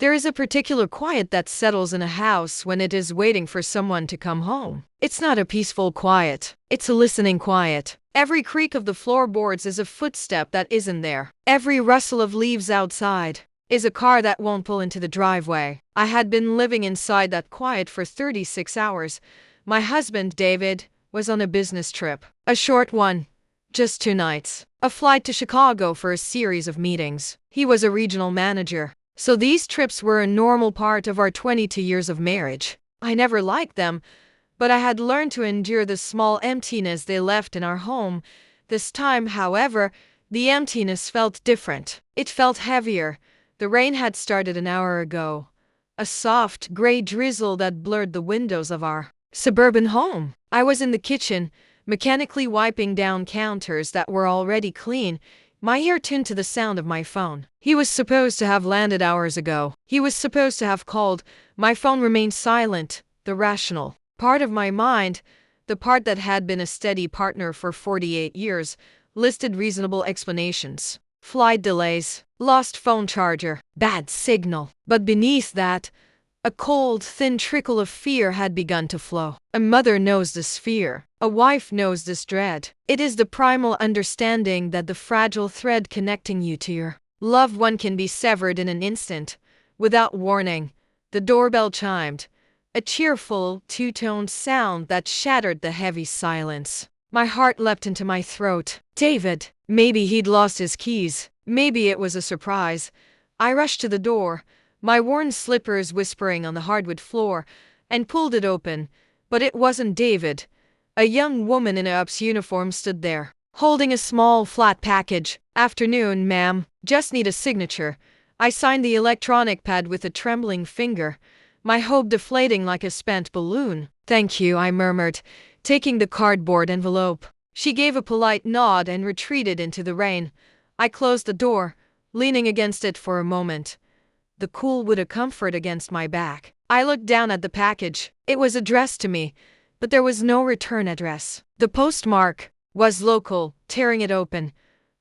There is a particular quiet that settles in a house when it is waiting for someone to come home. It's not a peaceful quiet. It's a listening quiet. Every creak of the floorboards is a footstep that isn't there. Every rustle of leaves outside is a car that won't pull into the driveway. I had been living inside that quiet for 36 hours. My husband, David, was on a business trip. A short one. Just 2 nights. A flight to Chicago for a series of meetings. He was a regional manager. So these trips were a normal part of our 22 years of marriage. I never liked them, but I had learned to endure the small emptiness they left in our home. This time, however, the emptiness felt different. It felt heavier. The rain had started an hour ago. A soft, gray drizzle that blurred the windows of our suburban home. I was in the kitchen, mechanically wiping down counters that were already clean, my ear tuned to the sound of my phone. He was supposed to have landed hours ago. He was supposed to have called. My phone remained silent. The rational part of my mind, the part that had been a steady partner for 48 years, listed reasonable explanations. Flight delays, lost phone charger, bad signal. But beneath that, a cold, thin trickle of fear had begun to flow. A mother knows this fear. A wife knows this dread. It is the primal understanding that the fragile thread connecting you to your loved one can be severed in an instant. Without warning, the doorbell chimed, a cheerful, two-toned sound that shattered the heavy silence. My heart leapt into my throat. David! Maybe he'd lost his keys. Maybe it was a surprise. I rushed to the door, my worn slippers whispering on the hardwood floor, and pulled it open. But it wasn't David. A young woman in a UPS uniform stood there, holding a small, flat package. Afternoon, ma'am. Just need a signature. I signed the electronic pad with a trembling finger, my hope deflating like a spent balloon. Thank you, I murmured, taking the cardboard envelope. She gave a polite nod and retreated into the rain. I closed the door, leaning against it for a moment, the cool wood a comfort against my back. I looked down at the package. It was addressed to me, but there was no return address. The postmark was local. Tearing it open,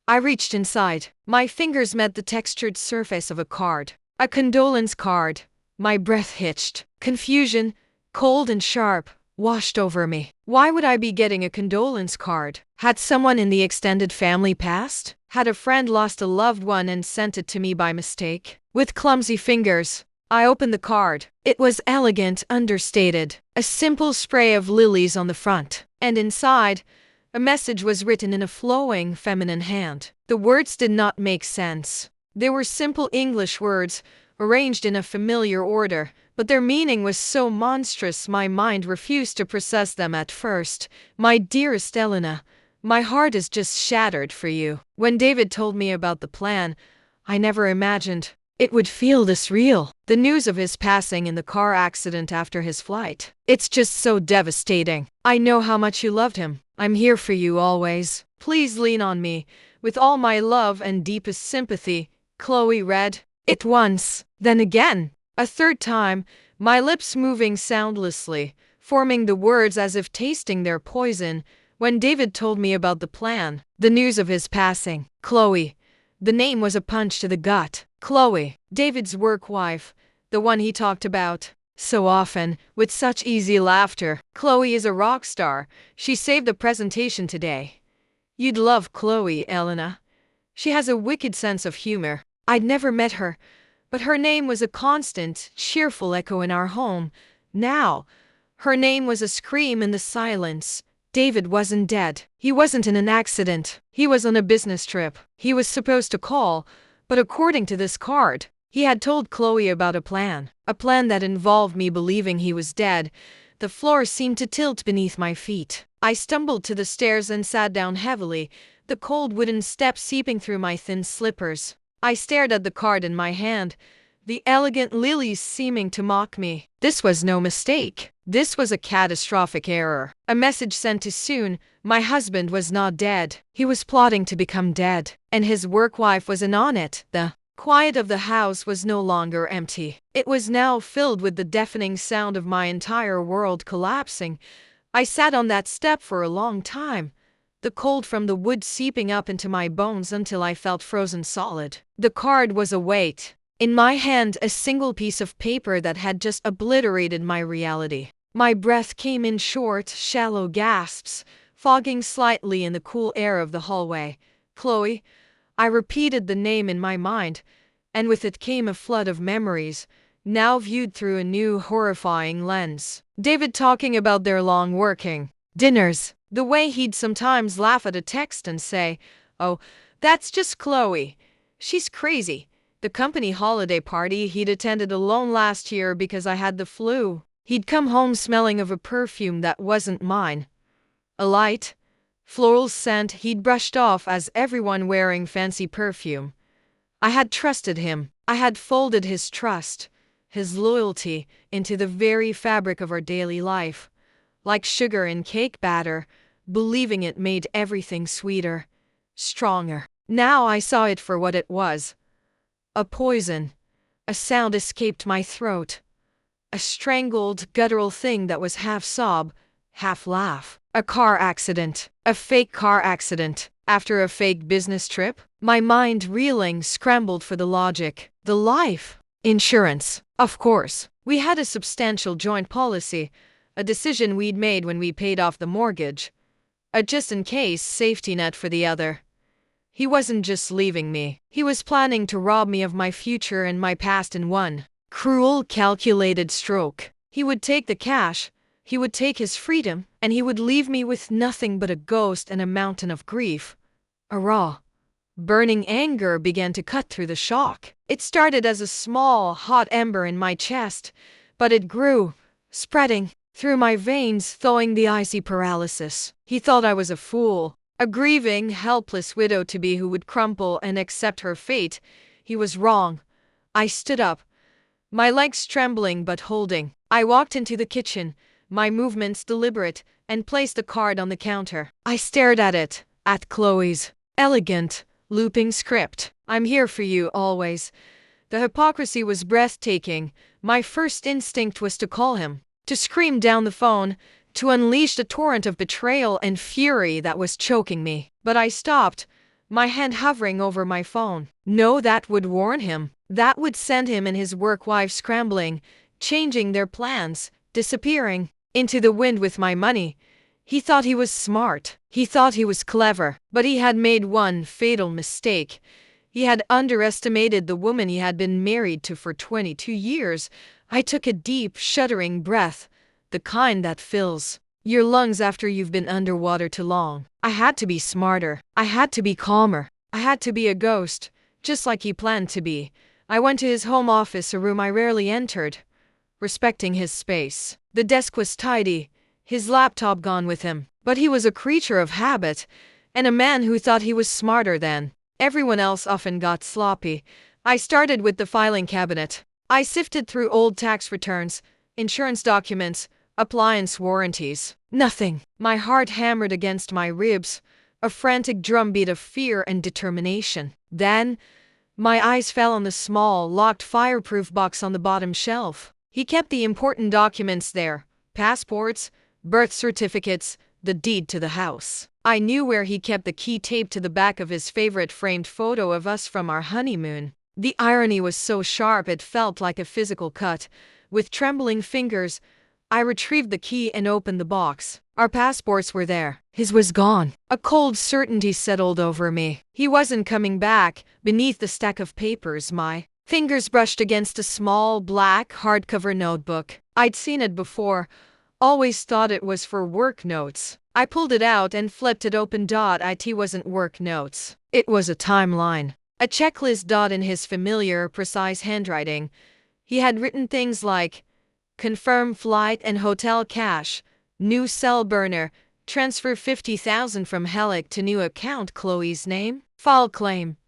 I reached inside. My fingers met the textured surface of a card. A condolence card. My breath hitched. Confusion, cold and sharp, washed over me. Why would I be getting a condolence card? Had someone in the extended family passed? Had a friend lost a loved one and sent it to me by mistake? With clumsy fingers, I opened the card. It was elegant, understated. A simple spray of lilies on the front. And inside, a message was written in a flowing, feminine hand. The words did not make sense. They were simple English words, arranged in a familiar order, but their meaning was so monstrous my mind refused to process them at first. My dearest Elena, my heart is just shattered for you. When David told me about the plan, I never imagined it would feel this real. The news of his passing in the car accident after his flight. It's just so devastating. I know how much you loved him. I'm here for you always. Please lean on me. With all my love and deepest sympathy. Chloe read it once, then again, a third time, my lips moving soundlessly, forming the words as if tasting their poison. When David told me about the plan, the news of his passing. Chloe. The name was a punch to the gut. Chloe, David's work wife, the one he talked about so often, with such easy laughter. Chloe is a rock star. She saved the presentation today. You'd love Chloe, Elena. She has a wicked sense of humor. I'd never met her, but her name was a constant, cheerful echo in our home. Now, her name was a scream in the silence. David wasn't dead. He wasn't in an accident. He was on a business trip. He was supposed to call, but according to this card, he had told Chloe about a plan that involved me believing he was dead. The floor seemed to tilt beneath my feet. I stumbled to the stairs and sat down heavily, the cold wooden steps seeping through my thin slippers. I stared at the card in my hand, the elegant lilies seeming to mock me. This was no mistake. This was a catastrophic error. A message sent too soon. My husband was not dead. He was plotting to become dead, and his work wife was in on it. The quiet of the house was no longer empty. It was now filled with the deafening sound of my entire world collapsing. I sat on that step for a long time, the cold from the wood seeping up into my bones until I felt frozen solid. The card was a weight. In my hand, a single piece of paper that had just obliterated my reality. My breath came in short, shallow gasps, fogging slightly in the cool air of the hallway. Chloe. I repeated the name in my mind, and with it came a flood of memories, now viewed through a new, horrifying lens. David talking about their long working dinners. The way he'd sometimes laugh at a text and say, "Oh, that's just Chloe. She's crazy." The company holiday party he'd attended alone last year because I had the flu. He'd come home smelling of a perfume that wasn't mine. A light, floral scent he'd brushed off as everyone wearing fancy perfume. I had trusted him. I had folded his trust, his loyalty, into the very fabric of our daily life. Like sugar in cake batter, believing it made everything sweeter, stronger. Now I saw it for what it was. A poison. A sound escaped my throat. A strangled, guttural thing that was half sob, half laugh. A car accident. A fake car accident. After a fake business trip? My mind, reeling, scrambled for the logic. The life insurance. Of course. We had a substantial joint policy, a decision we'd made when we paid off the mortgage. A just-in-case safety net for the other. He wasn't just leaving me. He was planning to rob me of my future and my past in one cruel, calculated stroke. He would take the cash, he would take his freedom, and he would leave me with nothing but a ghost and a mountain of grief. A raw, burning anger began to cut through the shock. It started as a small, hot ember in my chest, but it grew, spreading through my veins, thawing the icy paralysis. He thought I was a fool, a grieving, helpless widow-to-be who would crumple and accept her fate. He was wrong. I stood up, my legs trembling but holding. I walked into the kitchen, my movements deliberate, and placed the card on the counter. I stared at it, at Chloe's elegant, looping script. "I'm here for you, always." The hypocrisy was breathtaking. My first instinct was to call him, to scream down the phone, to unleash the torrent of betrayal and fury that was choking me. But I stopped, my hand hovering over my phone. No, that would warn him. That would send him and his work wife scrambling, changing their plans, disappearing into the wind with my money. He thought he was smart. He thought he was clever. But he had made one fatal mistake. He had underestimated the woman he had been married to for 22 years. I took a deep, shuddering breath, the kind that fills your lungs after you've been underwater too long. I had to be smarter. I had to be calmer. I had to be a ghost, just like he planned to be. I went to his home office, a room I rarely entered, respecting his space. The desk was tidy, his laptop gone with him. But he was a creature of habit, and a man who thought he was smarter than everyone else often got sloppy. I started with the filing cabinet. I sifted through old tax returns, insurance documents, appliance warranties. Nothing. My heart hammered against my ribs, a frantic drumbeat of fear and determination. Then, my eyes fell on the small, locked fireproof box on the bottom shelf. He kept the important documents there: passports, birth certificates, the deed to the house. I knew where he kept the key taped to the back of his favorite framed photo of us from our honeymoon. The irony was so sharp it felt like a physical cut. With trembling fingers, I retrieved the key and opened the box. Our passports were there. His was gone. A cold certainty settled over me. He wasn't coming back. Beneath the stack of papers, my fingers brushed against a small, black, hardcover notebook. I'd seen it before, always thought it was for work notes. I pulled it out and flipped it open. It wasn't work notes. It was a timeline. A checklist. In his familiar, precise handwriting, he had written things like, confirm flight and hotel cash, new cell burner, transfer 50,000 from Helic to new account, Chloe's name, file claim.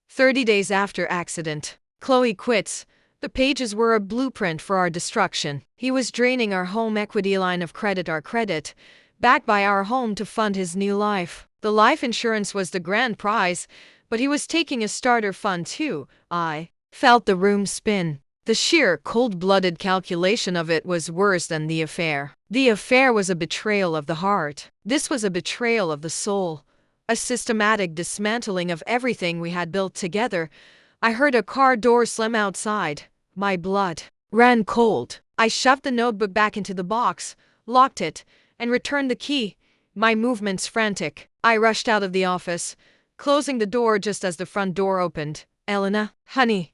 30 days after accident. Chloe quits. The pages were a blueprint for our destruction. He was draining our home equity line of credit, our credit, backed by our home, to fund his new life. The life insurance was the grand prize, but he was taking a starter fund too. I felt the room spin. The sheer, cold-blooded calculation of it was worse than the affair. The affair was a betrayal of the heart. This was a betrayal of the soul. A systematic dismantling of everything we had built together. I heard a car door slam outside. My blood ran cold. I shoved the notebook back into the box, locked it, and returned the key, my movements frantic. I rushed out of the office, closing the door just as the front door opened. "Elena, honey,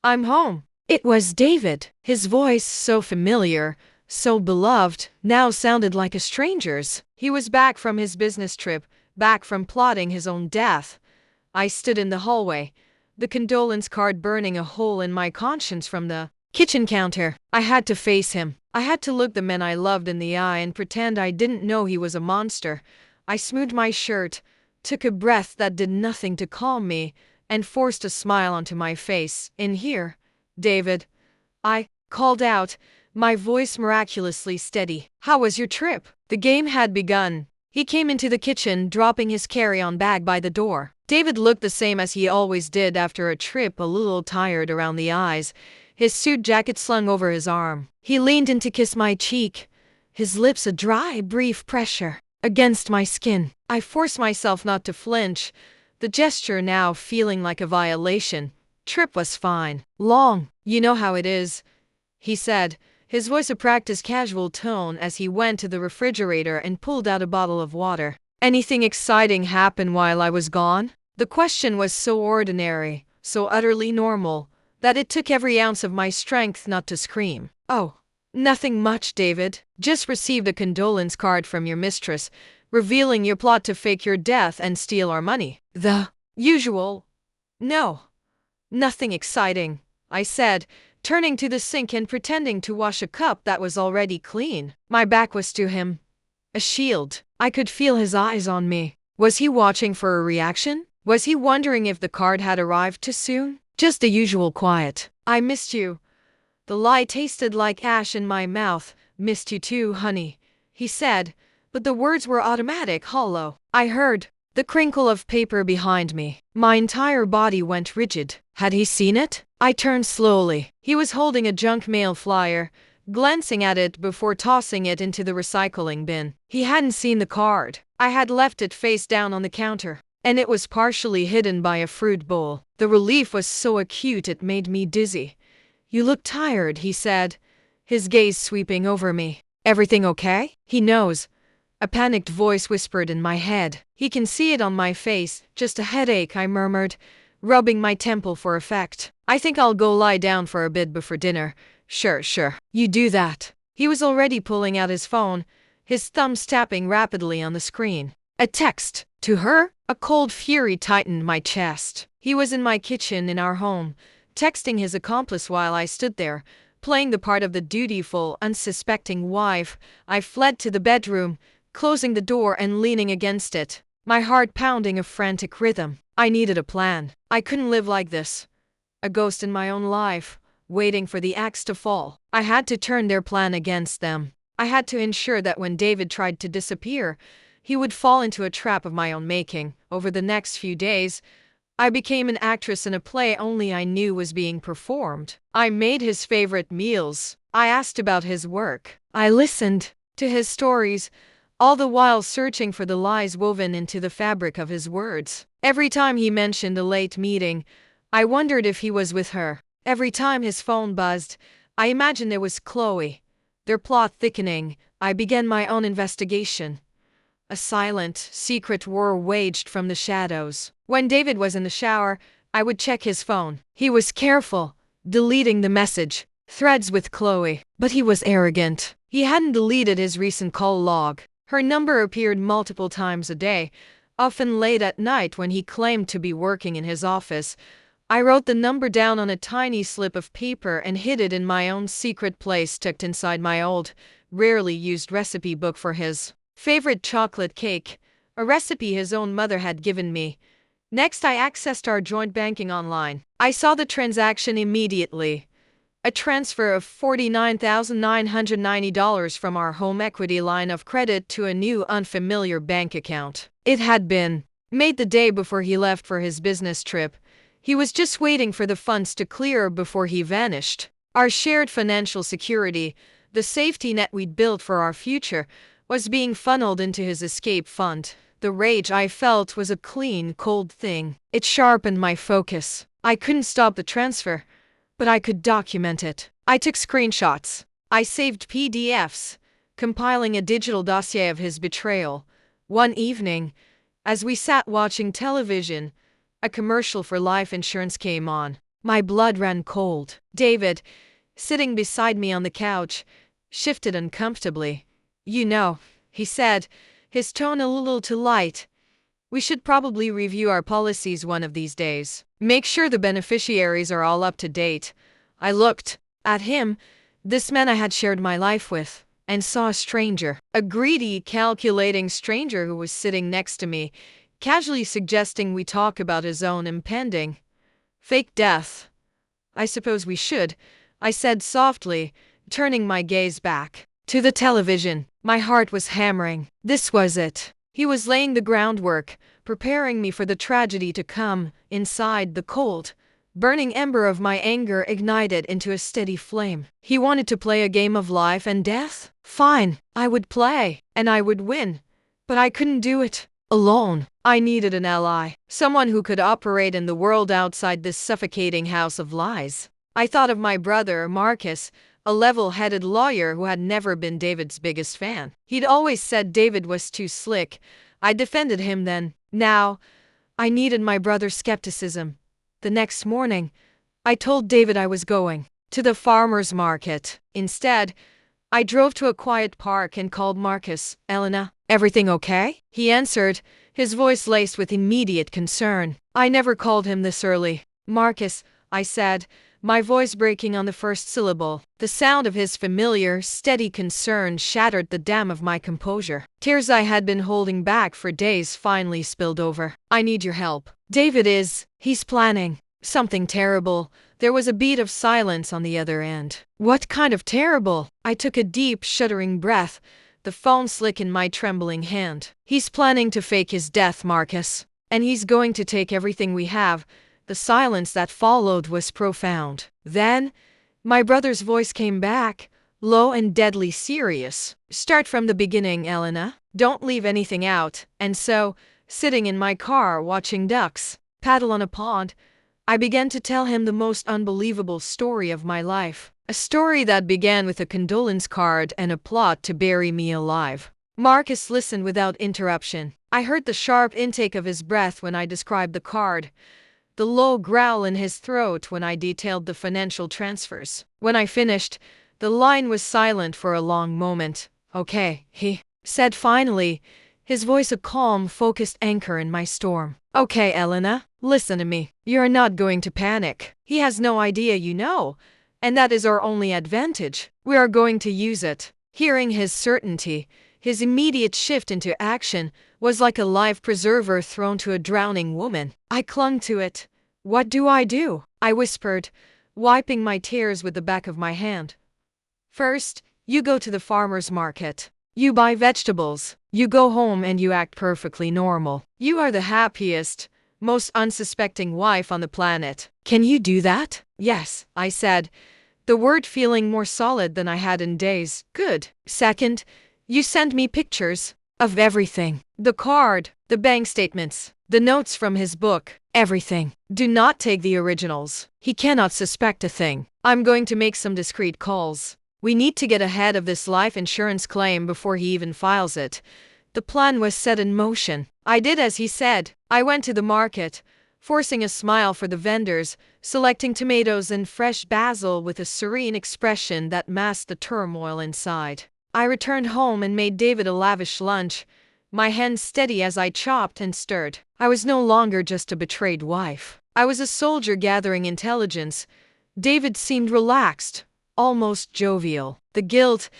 I'm home." It was David. His voice, so familiar, so beloved, now sounded like a stranger's. He was back from his business trip, back from plotting his own death. I stood in the hallway, the condolence card burning a hole in my conscience from the kitchen counter. I had to face him. I had to look the man I loved in the eye and pretend I didn't know he was a monster. I smoothed my shirt, took a breath that did nothing to calm me, and forced a smile onto my face. "In here, David," I called out, my voice miraculously steady. "How was your trip?" The game had begun. He came into the kitchen, dropping his carry-on bag by the door. David looked the same as he always did after a trip, a little tired around the eyes, his suit jacket slung over his arm. He leaned in to kiss my cheek, his lips a dry, brief pressure against my skin. I forced myself not to flinch, the gesture now feeling like a violation. "Trip was fine. Long. You know how it is," he said, his voice a practiced casual tone as he went to the refrigerator and pulled out a bottle of water. "Anything exciting happen while I was gone?" The question was so ordinary, so utterly normal, that it took every ounce of my strength not to scream. "Oh, nothing much, David. Just received a condolence card from your mistress, revealing your plot to fake your death and steal our money." "The usual." "No, nothing exciting," I said, turning to the sink and pretending to wash a cup that was already clean. My back was to him, a shield. I could feel his eyes on me. Was he watching for a reaction? Was he wondering if the card had arrived too soon? Just the usual quiet. "I missed you." The lie tasted like ash in my mouth. "Missed you too, honey," he said, but the words were automatic, hollow. I heard the crinkle of paper behind me. My entire body went rigid. Had he seen it? I turned slowly. He was holding a junk mail flyer, glancing at it before tossing it into the recycling bin. He hadn't seen the card. I had left it face down on the counter, and it was partially hidden by a fruit bowl. The relief was so acute it made me dizzy. "You look tired," he said, his gaze sweeping over me. "Everything okay?" "He knows," a panicked voice whispered in my head. "He can see it on my face. Just a headache," I murmured, rubbing my temple for effect. "I think I'll go lie down for a bit before dinner." Sure. You do that." He was already pulling out his phone, his thumbs tapping rapidly on the screen. A text. To her? A cold fury tightened my chest. He was in my kitchen in our home, texting his accomplice while I stood there, playing the part of the dutiful, unsuspecting wife. I fled to the bedroom, closing the door and leaning against it, my heart pounding a frantic rhythm. I needed a plan. I couldn't live like this, a ghost in my own life, waiting for the axe to fall. I had to turn their plan against them. I had to ensure that when David tried to disappear, he would fall into a trap of my own making. Over the next few days, I became an actress in a play only I knew was being performed. I made his favorite meals. I asked about his work. I listened to his stories, all the while searching for the lies woven into the fabric of his words. Every time he mentioned a late meeting, I wondered if he was with her. Every time his phone buzzed, I imagined it was Chloe. Their plot thickening, I began my own investigation. A silent, secret war waged from the shadows. When David was in the shower, I would check his phone. He was careful, deleting the message, threads with Chloe. But he was arrogant. He hadn't deleted his recent call log. Her number appeared multiple times a day, often late at night when he claimed to be working in his office. I wrote the number down on a tiny slip of paper and hid it in my own secret place tucked inside my old, rarely used recipe book for his favorite chocolate cake, a recipe his own mother had given me. Next, I accessed our joint banking online. I saw the transaction immediately. A transfer of $49,990 from our home equity line of credit to a new unfamiliar bank account. It had been made the day before he left for his business trip. He was just waiting for the funds to clear before he vanished. Our shared financial security, the safety net we'd built for our future, was being funneled into his escape fund. The rage I felt was a clean, cold thing. It sharpened my focus. I couldn't stop the transfer, but I could document it. I took screenshots. I saved PDFs, compiling a digital dossier of his betrayal. One evening, as we sat watching television, a commercial for life insurance came on. My blood ran cold. David, sitting beside me on the couch, shifted uncomfortably. "You know," he said, his tone a little too light, "we should probably review our policies one of these days. Make sure the beneficiaries are all up to date." I looked at him, this man I had shared my life with, and saw a stranger, a greedy, calculating stranger who was sitting next to me, casually suggesting we talk about his own impending fake death. "I suppose we should," I said softly, turning my gaze back to the television. My heart was hammering. This was it. He was laying the groundwork, preparing me for the tragedy to come. Inside, the cold, burning ember of my anger ignited into a steady flame. He wanted to play a game of life and death? Fine, I would play, and I would win. But I couldn't do it alone. I needed an ally, someone who could operate in the world outside this suffocating house of lies. I thought of my brother, Marcus, a level-headed lawyer who had never been David's biggest fan. He'd always said David was too slick. I defended him then. Now, I needed my brother's skepticism. The next morning, I told David I was going to the farmer's market. Instead, I drove to a quiet park and called Marcus. "Elena, everything okay?" He answered, his voice laced with immediate concern. I never called him this early. "Marcus," I said, my voice breaking on the first syllable. The sound of his familiar, steady concern shattered the dam of my composure. Tears I had been holding back for days finally spilled over. "I need your help. He's planning something terrible." There was a beat of silence on the other end. "What kind of terrible?" I took a deep, shuddering breath, the phone slick in my trembling hand. "He's planning to fake his death, Marcus. And he's going to take everything we have." The silence that followed was profound. Then, my brother's voice came back, low and deadly serious. "Start from the beginning, Elena. Don't leave anything out." And so, sitting in my car watching ducks paddle on a pond, I began to tell him the most unbelievable story of my life. A story that began with a condolence card and a plot to bury me alive. Marcus listened without interruption. I heard the sharp intake of his breath when I described the card, the low growl in his throat when I detailed the financial transfers. When I finished, the line was silent for a long moment. "Okay," he said finally, his voice a calm, focused anchor in my storm. "Okay, Elena, listen to me. You're not going to panic. He has no idea you know, and that is our only advantage. We are going to use it." Hearing his certainty, his immediate shift into action, was like a life preserver thrown to a drowning woman. I clung to it. "What do I do?" I whispered, wiping my tears with the back of my hand. "First, you go to the farmer's market. You buy vegetables. You go home and you act perfectly normal. You are the happiest, most unsuspecting wife on the planet. Can you do that?" "Yes," I said, the word feeling more solid than I had in days. "Good. Second, you send me pictures of everything. The card, the bank statements, the notes from his book, everything. Do not take the originals. He cannot suspect a thing. I'm going to make some discreet calls. We need to get ahead of this life insurance claim before he even files it." The plan was set in motion. I did as he said. I went to the market, forcing a smile for the vendors, selecting tomatoes and fresh basil with a serene expression that masked the turmoil inside. I returned home and made David a lavish lunch, my hands steady as I chopped and stirred. I was no longer just a betrayed wife. I was a soldier gathering intelligence. David seemed relaxed, almost jovial. The guilt,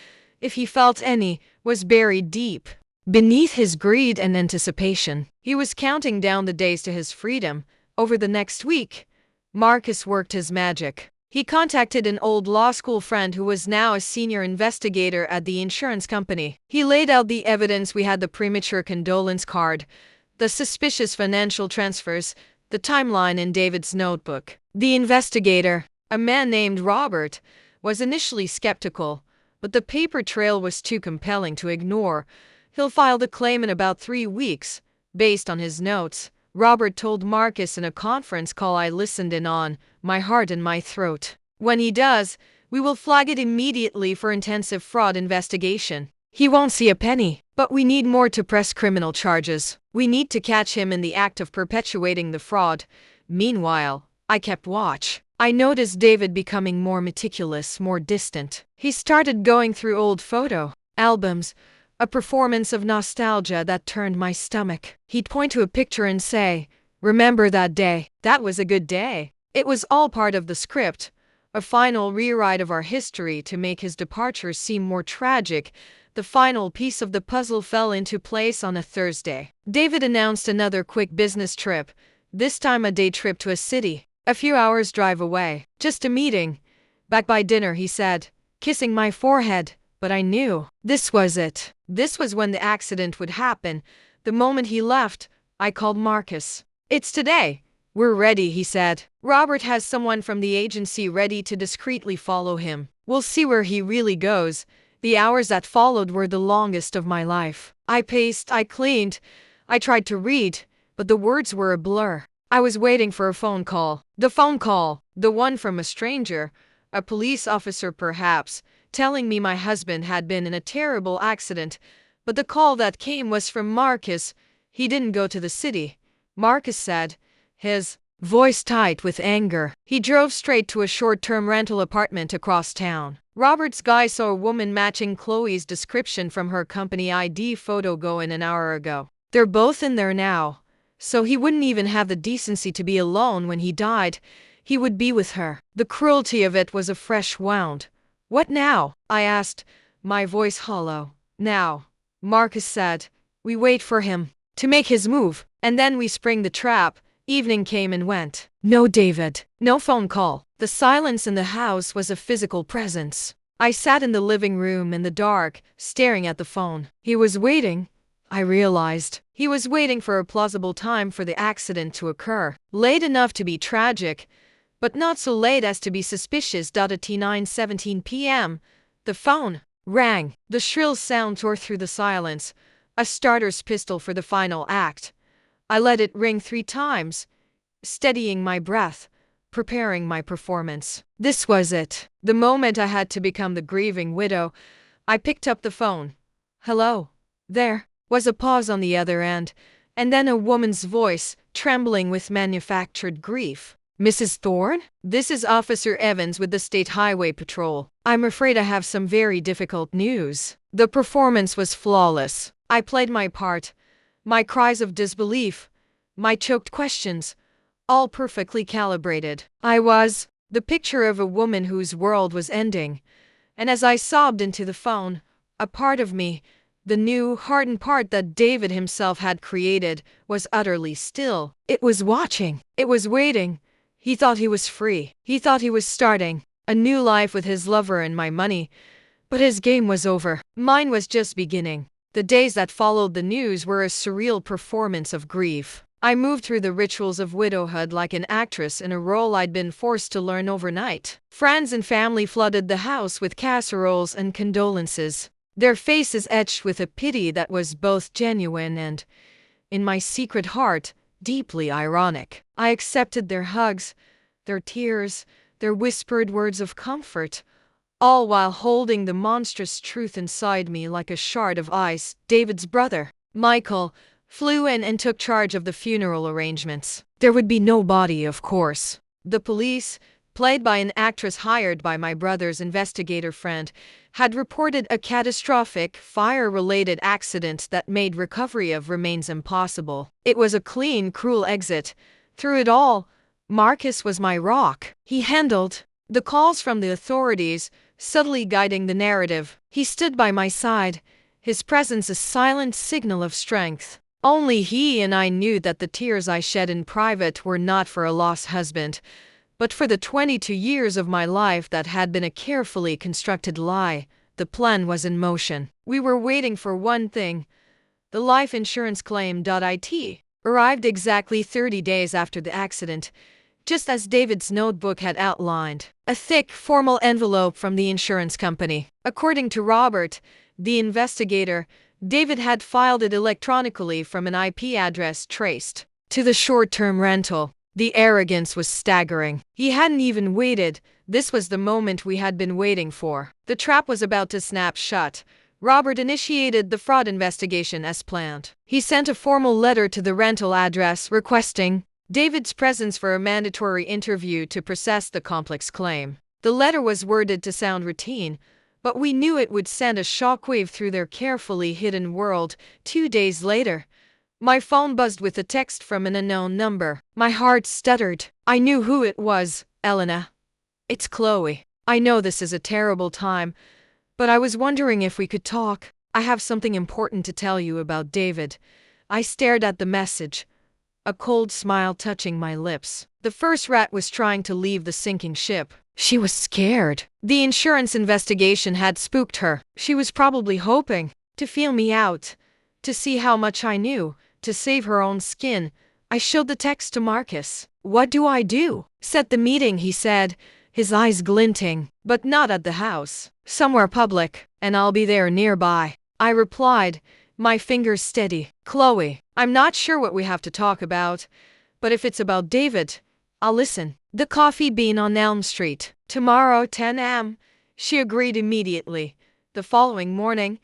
if he felt any, was buried deep beneath his greed and anticipation. He was counting down the days to his freedom. Over the next week, Marcus worked his magic. He contacted an old law school friend who was now a senior investigator at the insurance company. He laid out the evidence: we had the premature condolence card, the suspicious financial transfers, the timeline in David's notebook. The investigator, a man named Robert, was initially skeptical, but the paper trail was too compelling to ignore. "He'll file the claim in about 3 weeks, based on his notes," Robert told Marcus in a conference call I listened in on, my heart in my throat. When he does, we will flag it immediately for intensive fraud investigation. He won't see a penny, but we need more to press criminal charges. We need to catch him in the act of perpetuating the fraud. Meanwhile, I kept watch. I noticed David becoming more meticulous, more distant. He started going through old photo albums, a performance of nostalgia that turned my stomach. He'd point to a picture and say, "Remember that day? That was a good day." It was all part of the script, a final rewrite of our history to make his departure seem more tragic. The final piece of the puzzle fell into place on a Thursday. David announced another quick business trip, this time a day trip to a city, a few hours' drive away. Just a meeting. Back by dinner, he said, kissing my forehead. But I knew. This was it. This was when the accident would happen. The moment he left, I called Marcus. "It's today. We're ready," he said. "Robert has someone from the agency ready to discreetly follow him. We'll see where he really goes." The hours that followed were the longest of my life. I paced, I cleaned, I tried to read, but the words were a blur. I was waiting for a phone call. The phone call, the one from a stranger, a police officer perhaps, telling me my husband had been in a terrible accident. But the call that came was from Marcus. He didn't go to the city, Marcus said, his voice tight with anger. He drove straight to a short-term rental apartment across town. Robert's guy saw a woman matching Chloe's description from her company ID photo go in an hour ago. They're both in there now, so he wouldn't even have the decency to be alone when he died. He would be with her. The cruelty of it was a fresh wound. "What now?" I asked, my voice hollow. "Now," Marcus said, "we wait for him to make his move, and then we spring the trap." Evening came and went. No David. No phone call. The silence in the house was a physical presence. I sat in the living room in the dark, staring at the phone. He was waiting, I realized. He was waiting for a plausible time for the accident to occur. Late enough to be tragic, but not so late as to be suspicious. At 9:17 p.m., the phone rang. The shrill sound tore through the silence, a starter's pistol for the final act. I let it ring 3 times, steadying my breath, preparing my performance. This was it, the moment I had to become the grieving widow. I picked up the phone. "Hello?" There was a pause on the other end, and then a woman's voice, trembling with manufactured grief. "Mrs. Thorne? This is Officer Evans with the State Highway Patrol. I'm afraid I have some very difficult news." The performance was flawless. I played my part. My cries of disbelief, my choked questions, all perfectly calibrated. I was the picture of a woman whose world was ending. And as I sobbed into the phone, a part of me, the new, hardened part that David himself had created, was utterly still. It was watching. It was waiting. He thought he was free. He thought he was starting a new life with his lover and my money. But his game was over. Mine was just beginning. The days that followed the news were a surreal performance of grief. I moved through the rituals of widowhood like an actress in a role I'd been forced to learn overnight. Friends and family flooded the house with casseroles and condolences, their faces etched with a pity that was both genuine and, in my secret heart, deeply ironic. I accepted their hugs, their tears, their whispered words of comfort, all while holding the monstrous truth inside me like a shard of ice. David's brother, Michael, flew in and took charge of the funeral arrangements. There would be no body, of course. The police, played by an actress hired by my brother's investigator friend, had reported a catastrophic, fire-related accident that made recovery of remains impossible. It was a clean, cruel exit. Through it all, Marcus was my rock. He handled the calls from the authorities, subtly guiding the narrative. He stood by my side, his presence a silent signal of strength. Only he and I knew that the tears I shed in private were not for a lost husband, but for the 22 years of my life that had been a carefully constructed lie. The plan was in motion. We were waiting for one thing. The life insurance claim. It arrived exactly 30 days after the accident, just as David's notebook had outlined. A thick, formal envelope from the insurance company. According to Robert, the investigator, David had filed it electronically from an IP address traced to the short-term rental. The arrogance was staggering. He hadn't even waited. This was the moment we had been waiting for. The trap was about to snap shut. Robert initiated the fraud investigation as planned. He sent a formal letter to the rental address requesting David's presence for a mandatory interview to process the complex claim. The letter was worded to sound routine, but we knew it would send a shockwave through their carefully hidden world. 2 days later, my phone buzzed with a text from an unknown number. My heart stuttered. I knew who it was. Elena. It's Chloe. I know this is a terrible time, but I was wondering if we could talk. I have something important to tell you about David. I stared at the message, a cold smile touching my lips. The first rat was trying to leave the sinking ship. She was scared. The insurance investigation had spooked her. She was probably hoping to feel me out, to see how much I knew, to save her own skin. I showed the text to Marcus. What do I do? Set the meeting, he said, his eyes glinting. But not at the house. Somewhere public, and I'll be there nearby. I replied, my fingers steady. Chloe, I'm not sure what we have to talk about, but if it's about David, I'll listen. The Coffee Bean on Elm Street. Tomorrow, 10 a.m. She agreed immediately. The following morning,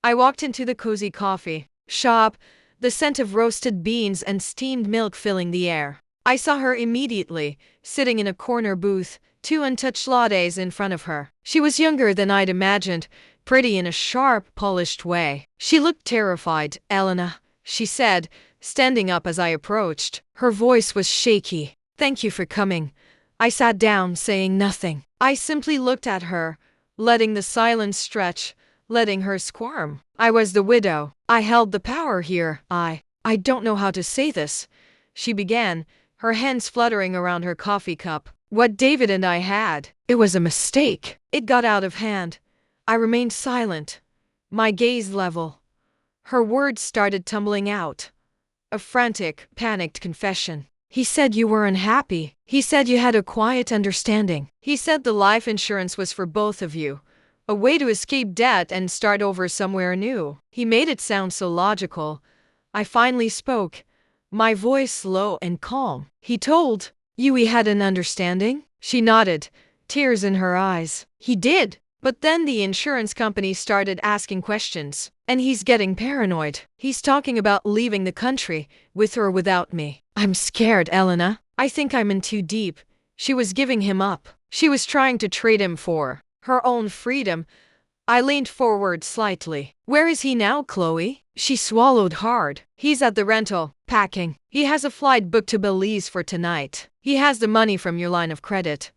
I walked into the cozy coffee shop, the scent of roasted beans and steamed milk filling the air. I saw her immediately, sitting in a corner booth, 2 untouched lattes in front of her. She was younger than I'd imagined, pretty in a sharp, polished way. She looked terrified. Elena, she said, standing up as I approached. Her voice was shaky. Thank you for coming. I sat down, saying nothing. I simply looked at her, letting the silence stretch, letting her squirm. I was the widow. I held the power here. I don't know how to say this, she began, her hands fluttering around her coffee cup. What David and I had, it was a mistake. It got out of hand. I remained silent, my gaze level. Her words started tumbling out. A frantic, panicked confession. He said you were unhappy. He said you had a quiet understanding. He said the life insurance was for both of you, a way to escape debt and start over somewhere new. He made it sound so logical. I finally spoke, my voice low and calm. He told you we had an understanding? She nodded, tears in her eyes. He did. But then the insurance company started asking questions, and he's getting paranoid. He's talking about leaving the country, with or without me. I'm scared, Elena. I think I'm in too deep. She was giving him up. She was trying to trade him for her own freedom. I leaned forward slightly. Where is he now, Chloe? She swallowed hard. He's at the rental, packing. He has a flight booked to Belize for tonight. He has the money from your line of credit.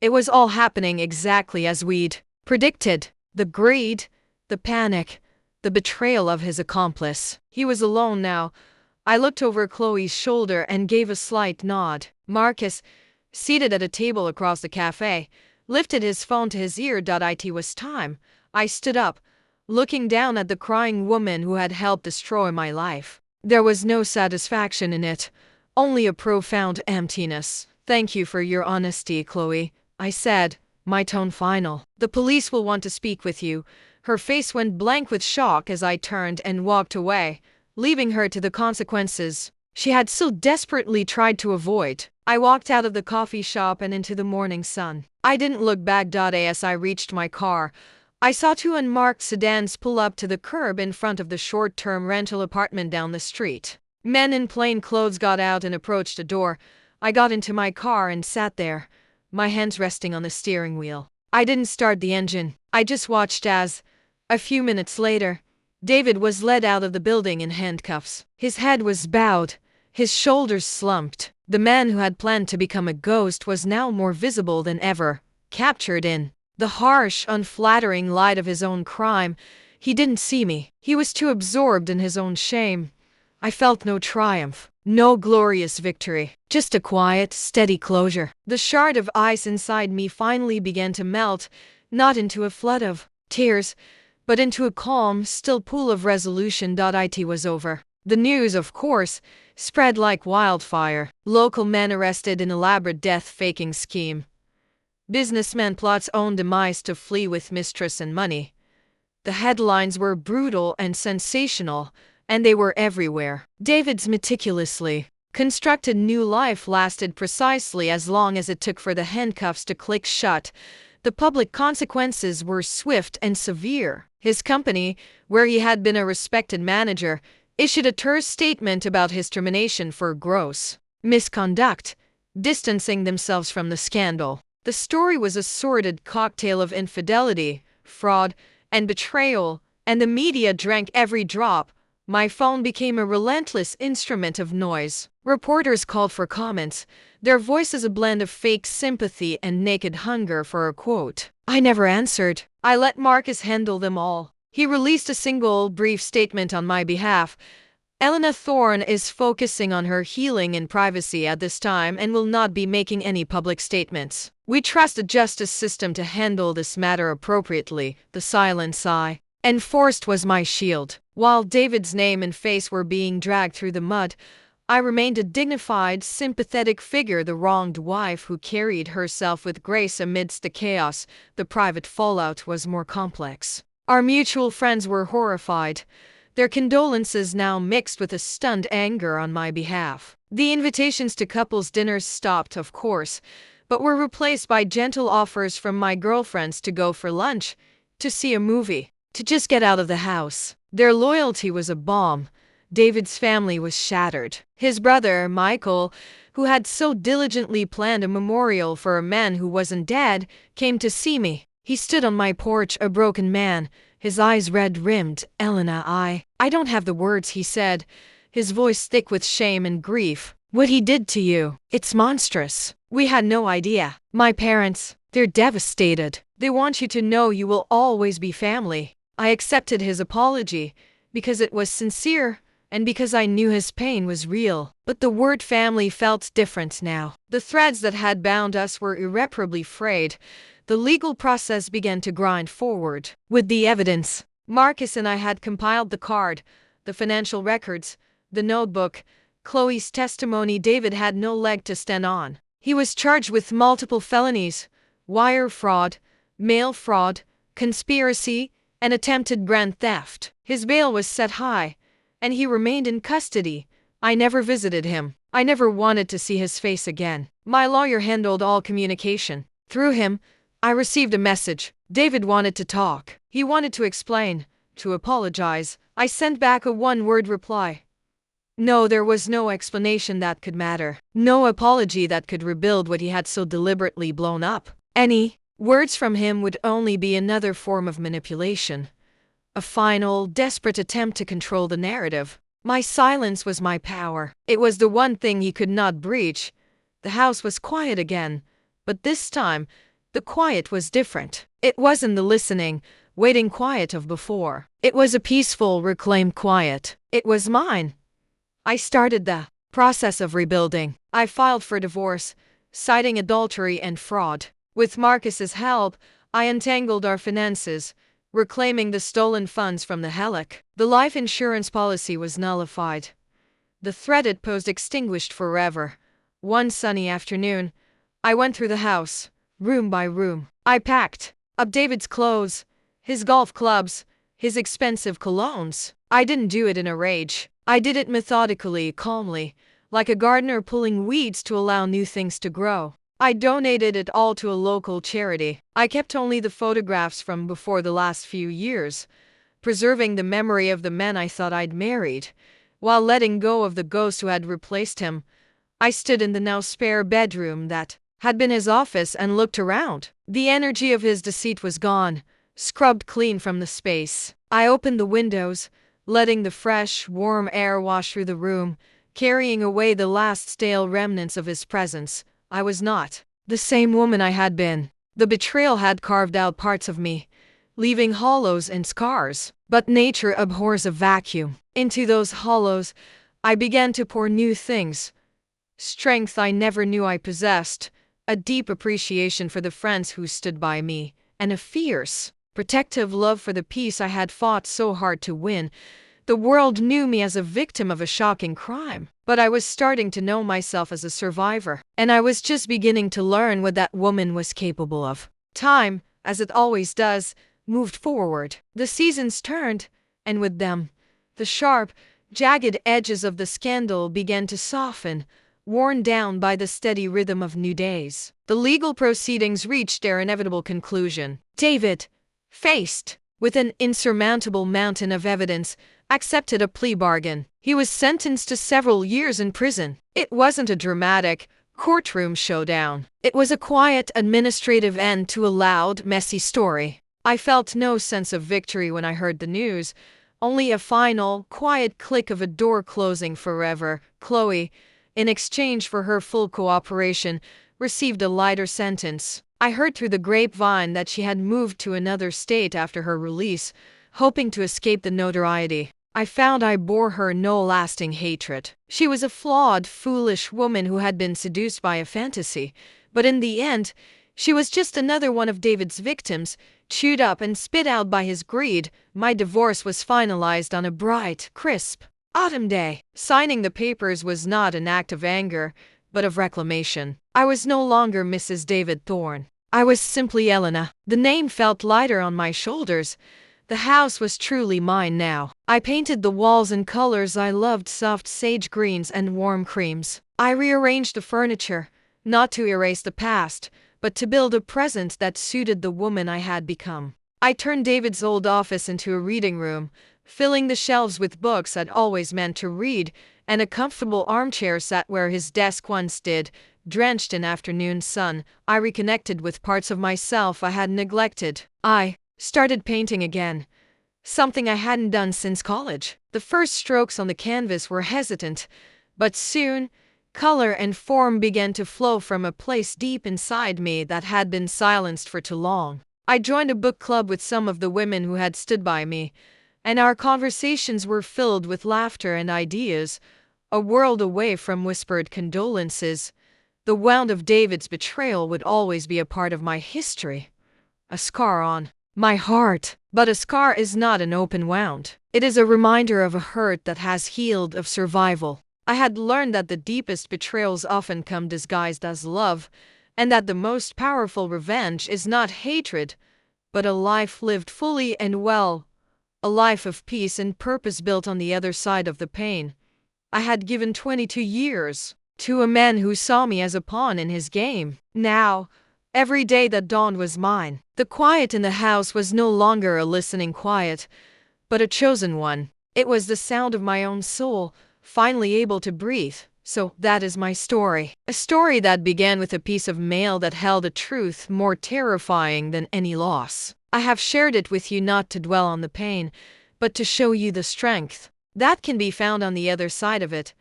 It was all happening exactly as we'd predicted. The greed, the panic, the betrayal of his accomplice. He was alone now. I looked over Chloe's shoulder and gave a slight nod. Marcus, seated at a table across the cafe, lifted his phone to his ear. It was time. I stood up, looking down at the crying woman who had helped destroy my life. There was no satisfaction in it, only a profound emptiness. Thank you for your honesty, Chloe, I said, my tone final. The police will want to speak with you. Her face went blank with shock as I turned and walked away, leaving her to the consequences she had so desperately tried to avoid. I walked out of the coffee shop and into the morning sun. I didn't look back. As I reached my car, I saw 2 unmarked sedans pull up to the curb in front of the short-term rental apartment down the street. Men in plain clothes got out and approached the door. I got into my car and sat there, my hands resting on the steering wheel. I didn't start the engine. I just watched as, a few minutes later, David was led out of the building in handcuffs. His head was bowed, his shoulders slumped. The man who had planned to become a ghost was now more visible than ever, captured in the harsh, unflattering light of his own crime. He didn't see me. He was too absorbed in his own shame. I felt no triumph, no glorious victory, just a quiet, steady closure. The shard of ice inside me finally began to melt, not into a flood of tears, but into a calm, still pool of resolution. It was over. The news, of course, spread like wildfire. Local men arrested in elaborate death-faking scheme. Businessmen plots own demise to flee with mistress and money. The headlines were brutal and sensational, and they were everywhere. David's meticulously constructed new life lasted precisely as long as it took for the handcuffs to click shut. The public consequences were swift and severe. His company, where he had been a respected manager, issued a terse statement about his termination for gross misconduct, distancing themselves from the scandal. The story was a sordid cocktail of infidelity, fraud, and betrayal, and the media drank every drop. My phone became a relentless instrument of noise. Reporters called for comments, their voices a blend of fake sympathy and naked hunger for a quote. I never answered. I let Marcus handle them all. He released a single brief statement on my behalf. Elena Thorne is focusing on her healing in privacy at this time and will not be making any public statements. We trust the justice system to handle this matter appropriately. The silence I enforced was my shield. While David's name and face were being dragged through the mud, I remained a dignified, sympathetic figure, the wronged wife who carried herself with grace amidst the chaos. The private fallout was more complex. Our mutual friends were horrified, their condolences now mixed with a stunned anger on my behalf. The invitations to couples' dinners stopped, of course, but were replaced by gentle offers from my girlfriends to go for lunch, to see a movie, to just get out of the house. Their loyalty was a bomb. David's family was shattered. His brother, Michael, who had so diligently planned a memorial for a man who wasn't dead, came to see me. He stood on my porch, a broken man, his eyes red-rimmed. Elena, I don't have the words, he said, his voice thick with shame and grief. What he did to you, it's monstrous. We had no idea. My parents, they're devastated. They want you to know you will always be family. I accepted his apology because it was sincere and because I knew his pain was real. But the word family felt different now. The threads that had bound us were irreparably frayed. The legal process began to grind forward. With the evidence, Marcus and I had compiled the card, the financial records, the notebook, Chloe's testimony. David had no leg to stand on. He was charged with multiple felonies, wire fraud, mail fraud, conspiracy, and attempted grand theft. His bail was set high, and he remained in custody. I never visited him. I never wanted to see his face again. My lawyer handled all communication. Through him, I received a message. David wanted to talk. He wanted to explain, to apologize. I sent back a one-word reply. No, there was no explanation that could matter. No apology that could rebuild what he had so deliberately blown up. Any words from him would only be another form of manipulation. A final, desperate attempt to control the narrative. My silence was my power. It was the one thing he could not breach. The house was quiet again, but this time, the quiet was different. It wasn't the listening, waiting quiet of before. It was a peaceful, reclaimed quiet. It was mine. I started the process of rebuilding. I filed for divorce, citing adultery and fraud. With Marcus's help, I untangled our finances, reclaiming the stolen funds from the Helic. The life insurance policy was nullified. The threat it posed extinguished forever. One sunny afternoon, I went through the house, room by room. I packed up David's clothes, his golf clubs, his expensive colognes. I didn't do it in a rage. I did it methodically, calmly, like a gardener pulling weeds to allow new things to grow. I donated it all to a local charity. I kept only the photographs from before the last few years, preserving the memory of the men I thought I'd married, while letting go of the ghost who had replaced him. I stood in the now spare bedroom that had been his office and looked around. The energy of his deceit was gone, scrubbed clean from the space. I opened the windows, letting the fresh, warm air wash through the room, carrying away the last stale remnants of his presence. I was not the same woman I had been. The betrayal had carved out parts of me, leaving hollows and scars. But nature abhors a vacuum. Into those hollows, I began to pour new things. Strength I never knew I possessed, a deep appreciation for the friends who stood by me, and a fierce, protective love for the peace I had fought so hard to win. The world knew me as a victim of a shocking crime, but I was starting to know myself as a survivor, and I was just beginning to learn what that woman was capable of. Time, as it always does, moved forward. The seasons turned, and with them, the sharp, Jagged edges of the scandal began to soften, worn down by the steady rhythm of new days. The legal proceedings reached their inevitable conclusion. David, faced with an insurmountable mountain of evidence, accepted a plea bargain. He was sentenced to several years in prison. It wasn't a dramatic courtroom showdown. It was a quiet, administrative end to a loud, messy story. I felt no sense of victory when I heard the news, only a final, quiet click of a door closing forever. Chloe, in exchange for her full cooperation, received a lighter sentence. I heard through the grapevine that she had moved to another state after her release, hoping to escape the notoriety. I found I bore her no lasting hatred. She was a flawed, foolish woman who had been seduced by a fantasy, but in the end, she was just another one of David's victims, chewed up and spit out by his greed. My divorce was finalized on a bright, crisp autumn day. Signing the papers was not an act of anger, but of reclamation. I was no longer Mrs. David Thorne. I was simply Elena. The name felt lighter on my shoulders. The house was truly mine now. I painted the walls in colors I loved, soft sage greens and warm creams. I rearranged the furniture, not to erase the past, but to build a present that suited the woman I had become. I turned David's old office into a reading room, filling the shelves with books I'd always meant to read, and a comfortable armchair sat where his desk once did. Drenched in afternoon sun, I reconnected with parts of myself I had neglected. I started painting again, something I hadn't done since college. The first strokes on the canvas were hesitant, but soon, color and form began to flow from a place deep inside me that had been silenced for too long. I joined a book club with some of the women who had stood by me, and our conversations were filled with laughter and ideas, a world away from whispered condolences. The wound of David's betrayal would always be a part of my history, a scar on my heart. But a scar is not an open wound. It is a reminder of a hurt that has healed, of survival. I had learned that the deepest betrayals often come disguised as love, and that the most powerful revenge is not hatred, but a life lived fully and well, a life of peace and purpose built on the other side of the pain. I had given 22 years to a man who saw me as a pawn in his game. Now, every day that dawned was mine. The quiet in the house was no longer a listening quiet, but a chosen one. It was the sound of my own soul, finally able to breathe. So that is my story. A story that began with a piece of mail that held a truth more terrifying than any loss. I have shared it with you not to dwell on the pain, but to show you the strength that can be found on the other side of it.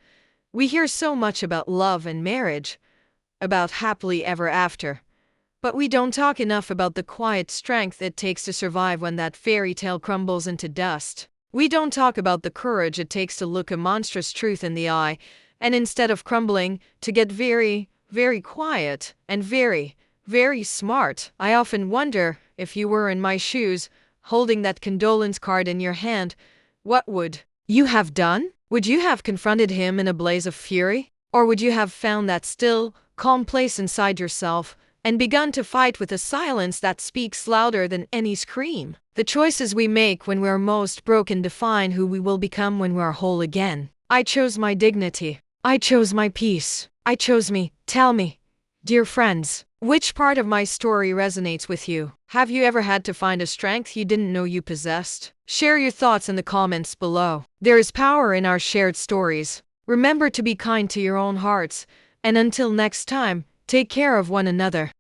We hear so much about love and marriage, about happily ever after, but we don't talk enough about the quiet strength it takes to survive when that fairy tale crumbles into dust. We don't talk about the courage it takes to look a monstrous truth in the eye, and instead of crumbling, to get very, very quiet and very, very smart. I often wonder, if you were in my shoes, holding that condolence card in your hand, what would you have done? Would you have confronted him in a blaze of fury? Or would you have found that still, calm place inside yourself and begun to fight with a silence that speaks louder than any scream? The choices we make when we're most broken define who we will become when we're whole again. I chose my dignity. I chose my peace. I chose me. Tell me, dear friends, which part of my story resonates with you? Have you ever had to find a strength you didn't know you possessed? Share your thoughts in the comments below. There is power in our shared stories. Remember to be kind to your own hearts, and until next time, take care of one another.